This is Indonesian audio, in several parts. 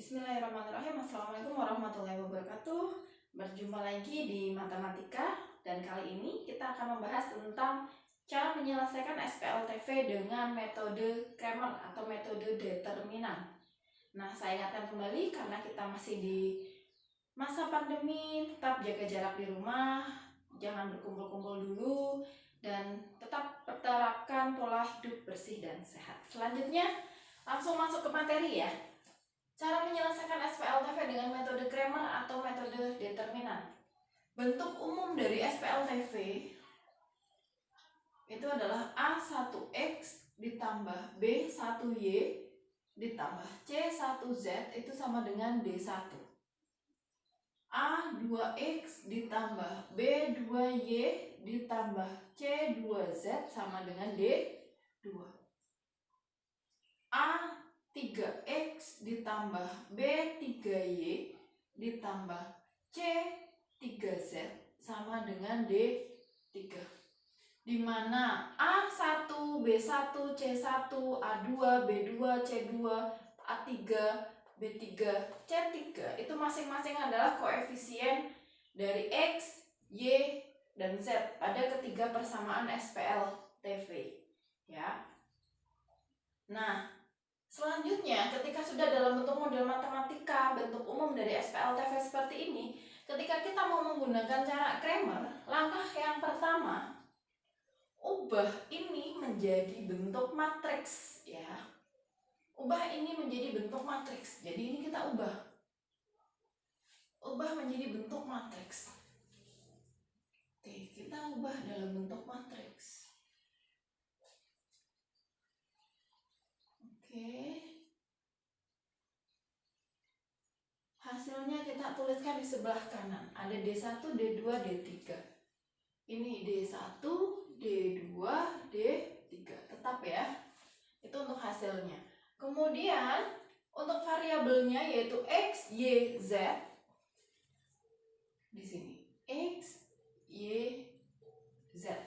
Bismillahirrahmanirrahim. Assalamualaikum warahmatullahi wabarakatuh. Berjumpa lagi di Matematika, dan kali ini kita akan membahas tentang cara menyelesaikan SPLTV dengan metode Cramer atau metode determinan. Nah, saya ingatkan kembali karena kita masih di masa pandemi, tetap jaga jarak di rumah, jangan berkumpul-kumpul dulu, dan tetap terapkan pola hidup bersih dan sehat. Selanjutnya, langsung masuk ke materi ya. Cara menyelesaikan SPLTV dengan metode Cramer atau metode determinan. Bentuk umum dari SPLTV itu adalah A1X ditambah B1Y ditambah C1Z itu sama dengan D1. A2X ditambah B2Y ditambah C2Z sama dengan D2. A3X ditambah B3Y ditambah C3Z sama dengan D3, di mana A1, B1, C1, A2, B2, C2, A3, B3, C3 itu masing-masing adalah koefisien dari X, Y, dan Z pada ketiga persamaan SPLTV ya. Nah, selanjutnya, ketika sudah dalam bentuk model matematika, bentuk umum dari SPLTV seperti ini, ketika kita mau menggunakan cara Cramer, langkah yang pertama, ubah ini menjadi bentuk matriks ya. Ubah ini menjadi bentuk matriks. Jadi ini kita ubah menjadi bentuk matriks. Oke, kita ubah dalam bentuk matriks. Oke. Hasilnya kita tuliskan di sebelah kanan. Ada D1, D2, D3. Ini D1, D2, D3. Tetap ya. Itu untuk hasilnya. Kemudian untuk variabelnya yaitu X, Y, Z. Di sini X, Y, Z.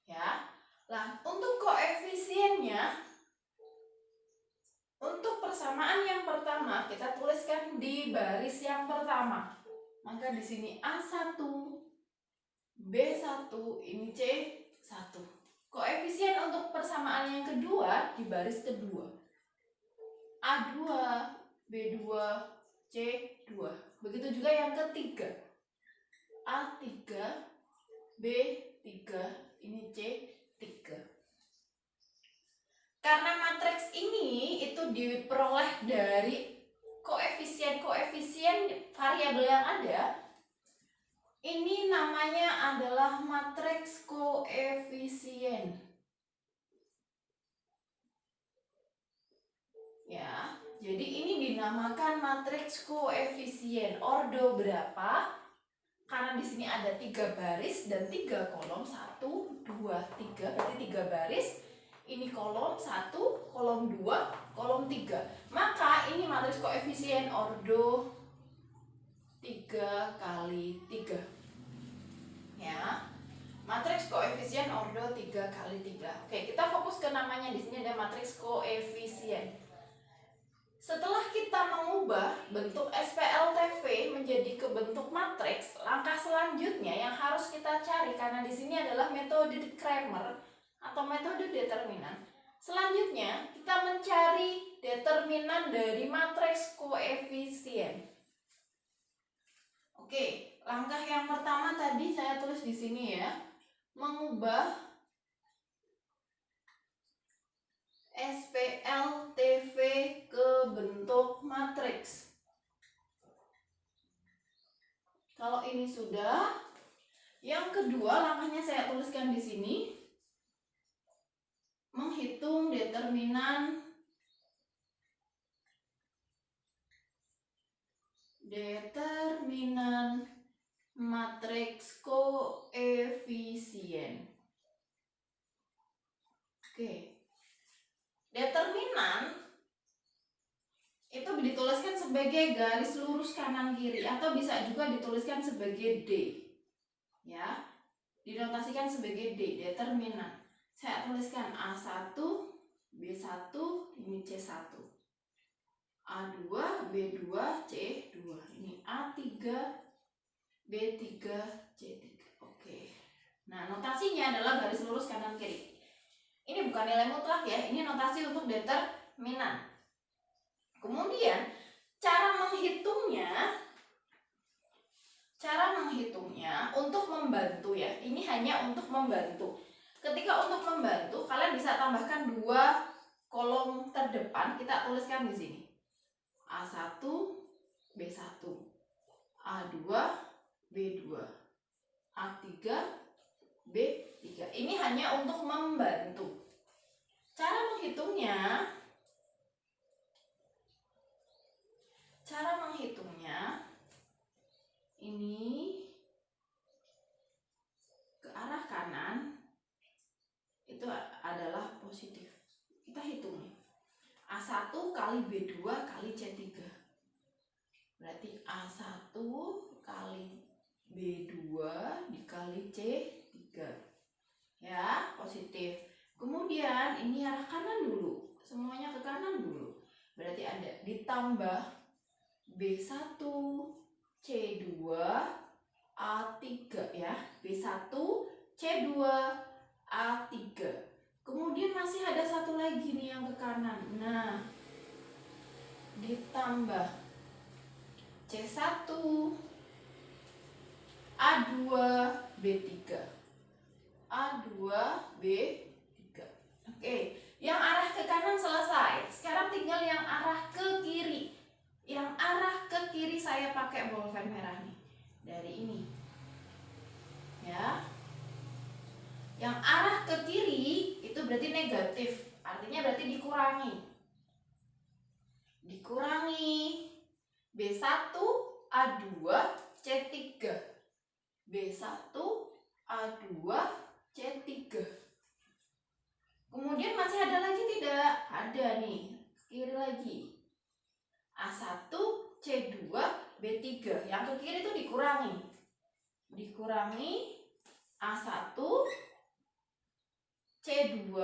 Ya. Nah, untuk koefisiennya, untuk persamaan yang pertama kita tuliskan di baris yang pertama. Maka di sini A1, B1, ini C1. Koefisien untuk persamaan yang kedua di baris kedua. A2, B2, C2. Begitu juga yang ketiga. A3, B3, ini C3. Karena matriks ini itu diperoleh dari koefisien variabel yang ada, ini namanya adalah matriks koefisien. Ya, jadi ini dinamakan matriks koefisien. Ordo berapa? Karena di sini ada 3 baris dan 3 kolom. 1, 2, 3, berarti 3 baris. Ini kolom 1, kolom 2, kolom 3. Maka ini matriks koefisien ordo 3 kali 3. Ya. Matriks koefisien ordo 3 kali 3. Oke, kita fokus ke namanya. Di sini ada matriks koefisien. Setelah kita mengubah bentuk SPLTV menjadi ke bentuk matriks, langkah selanjutnya yang harus kita cari, karena di sini adalah metode Cramer atau metode determinan. Selanjutnya, kita mencari determinan dari matriks koefisien. Oke, langkah yang pertama tadi saya tulis di sini ya. Mengubah SPLTV ke bentuk matriks. Kalau ini sudah, yang kedua langkahnya saya tuliskan di sini. Menghitung determinan matriks koefisien. Oke. Determinan itu dituliskan sebagai garis lurus kanan kiri atau bisa juga dituliskan sebagai D. Ya. Dinotasikan sebagai D, determinan. Saya tuliskan A1, B1, ini C1. A2, B2, C2. Ini A3, B3, C3. Oke. Nah, notasinya adalah garis lurus kanan kiri. Ini bukan nilai mutlak ya, ini notasi untuk determinan. Kemudian cara menghitungnya untuk membantu ya. Ini hanya untuk membantu. Ketika untuk membantu, kalian bisa tambahkan 2 kolom terdepan, kita tuliskan di sini. A1, B1, A2, B2, A3, B3. Ini hanya untuk membantu. Cara menghitungnya ini ke arah kanan itu adalah positif. Kita hitung nih. A1 kali B2 kali C3. Berarti A1 kali B2 dikali C3. Ya, positif. Kemudian ini arah kanan dulu. Semuanya ke kanan dulu. Berarti ada ditambah B1 C2 A3 ya. B1 C2 A3. Kemudian masih ada satu lagi nih yang ke kanan. Nah, ditambah C1 A2 B3. A2 B3. Oke, yang arah ke kanan selesai. Sekarang tinggal yang arah ke kiri. Yang arah ke kiri saya pakai bolpen merah nih. Dari ini. Ya. Yang arah ke kiri itu berarti negatif, artinya berarti dikurangi. Dikurangi B1 A2 C3. B1 A2 C3. Kemudian masih ada lagi tidak? Ada nih, kiri lagi. A1 C2 B3. Yang ke kiri itu dikurangi. Dikurangi A1 C2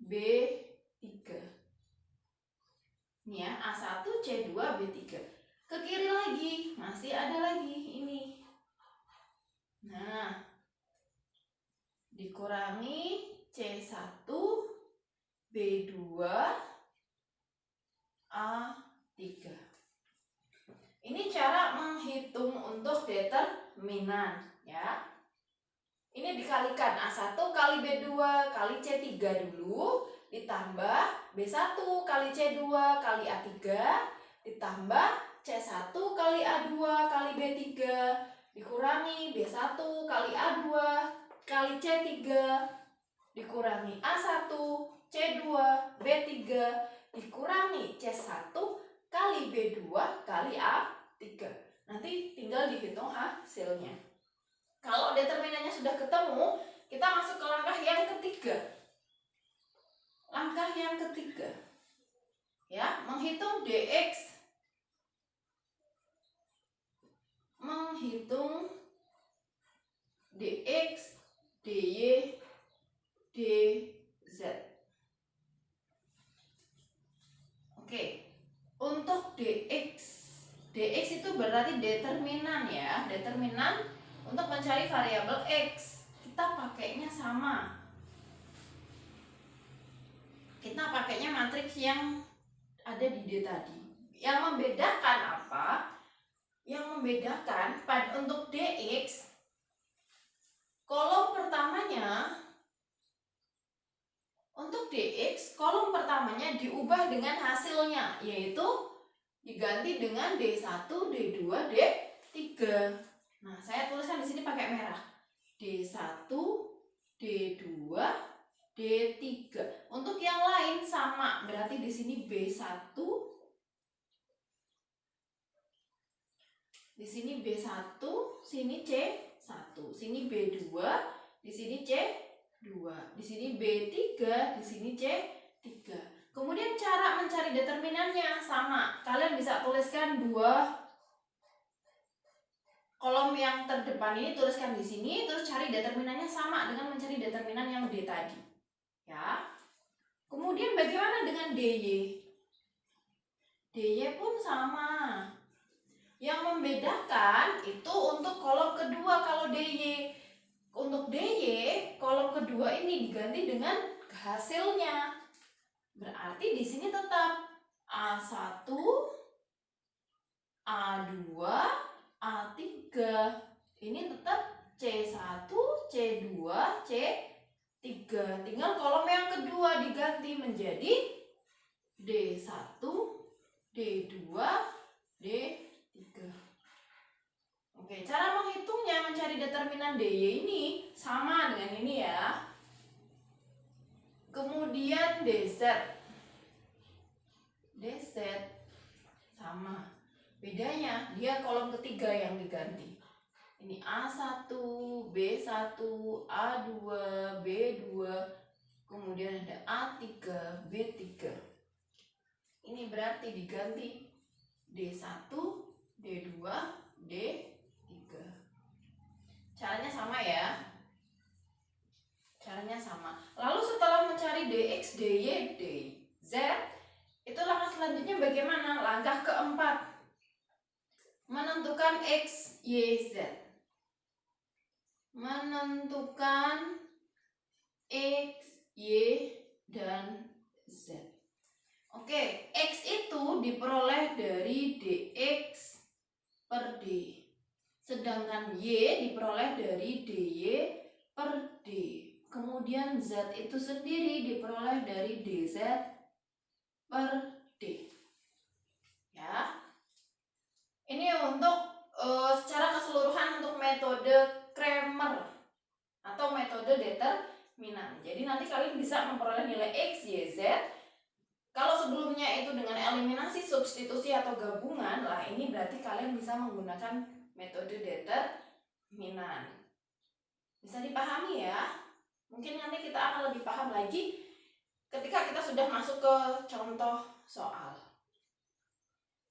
B3. Ini ya, A1 C2 B3. Ke kiri lagi, masih ada lagi ini. Nah, dikurangi C1 B2 A3. Ini cara menghitung untuk determinan ya. Ini dikalikan A1 kali B2 kali C3 dulu, ditambah B1 kali C2 kali A3, ditambah C1 kali A2 kali B3, dikurangi B1 kali A2 kali C3, dikurangi A1 C2 B3, dikurangi C1 kali B2 kali A3. Nanti tinggal dihitung hasilnya. Kalau determinannya sudah ketemu, kita masuk ke langkah yang ketiga. Langkah yang ketiga. Ya, menghitung DX. Menghitung DX, DY, DZ. Oke. Untuk DX itu berarti determinan ya, determinan untuk mencari variabel X. Kita pakainya sama. Kita pakainya matriks yang ada di D tadi. Yang membedakan apa? Yang membedakan untuk DX, kolom pertamanya, untuk DX, kolom pertamanya diubah dengan hasilnya, yaitu diganti dengan D1, D2, D3. Nah, saya tuliskan di sini pakai merah. D1, D2, D3. Untuk yang lain sama, berarti di sini B1, di sini B1, sini C1, sini B2, di sini C2, di sini B3, di sini C3. Kemudian cara mencari determinannya sama. Kalian bisa tuliskan 2 kolom yang terdepan ini, tuliskan di sini, terus cari determinannya sama dengan mencari determinan yang D tadi. Ya. Kemudian bagaimana dengan DY? DY pun sama. Yang membedakan itu untuk kolom kedua. Kalau DY, untuk DY kolom kedua ini diganti dengan hasilnya. Berarti di sini tetap A1, A2, A3. Ini tetap C1, C2, C3. Tinggal kolom yang kedua diganti menjadi D1, D2, D3. Oke, cara menghitungnya mencari determinan DY ini sama dengan ini ya. Kemudian DZ. DZ sama. Bedanya dia kolom ketiga yang diganti. Ini A1, B1, A2, B2, kemudian ada A3, B3. Ini berarti diganti D1, D2, D3. Caranya sama ya. Caranya sama. Lalu setelah mencari DX, DY, DZ, itu langkah selanjutnya bagaimana? Langkah keempat, menentukan X, Y, Z. Menentukan X, Y, dan Z. Oke, X itu diperoleh dari DX per D. Sedangkan Y diperoleh dari DY per D. Kemudian Z itu sendiri diperoleh dari DZ per D. Ya. Ini untuk secara keseluruhan untuk metode Cramer atau metode determinan. Jadi nanti kalian bisa memperoleh nilai X, Y, Z. Kalau sebelumnya itu dengan eliminasi, substitusi, atau gabungan, lah ini berarti kalian bisa menggunakan metode determinan. Bisa dipahami ya? Mungkin nanti kita akan lebih paham lagi ketika kita sudah masuk ke contoh soal.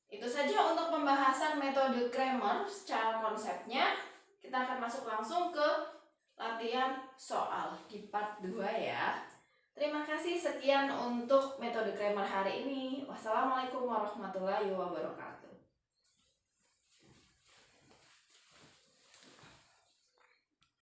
Itu saja untuk pembahasan metode Cramer secara konsepnya. Kita akan masuk langsung ke latihan soal di part 2 ya. Terima kasih, sekian untuk metode Cramer hari ini. Wassalamualaikum warahmatullahi wabarakatuh.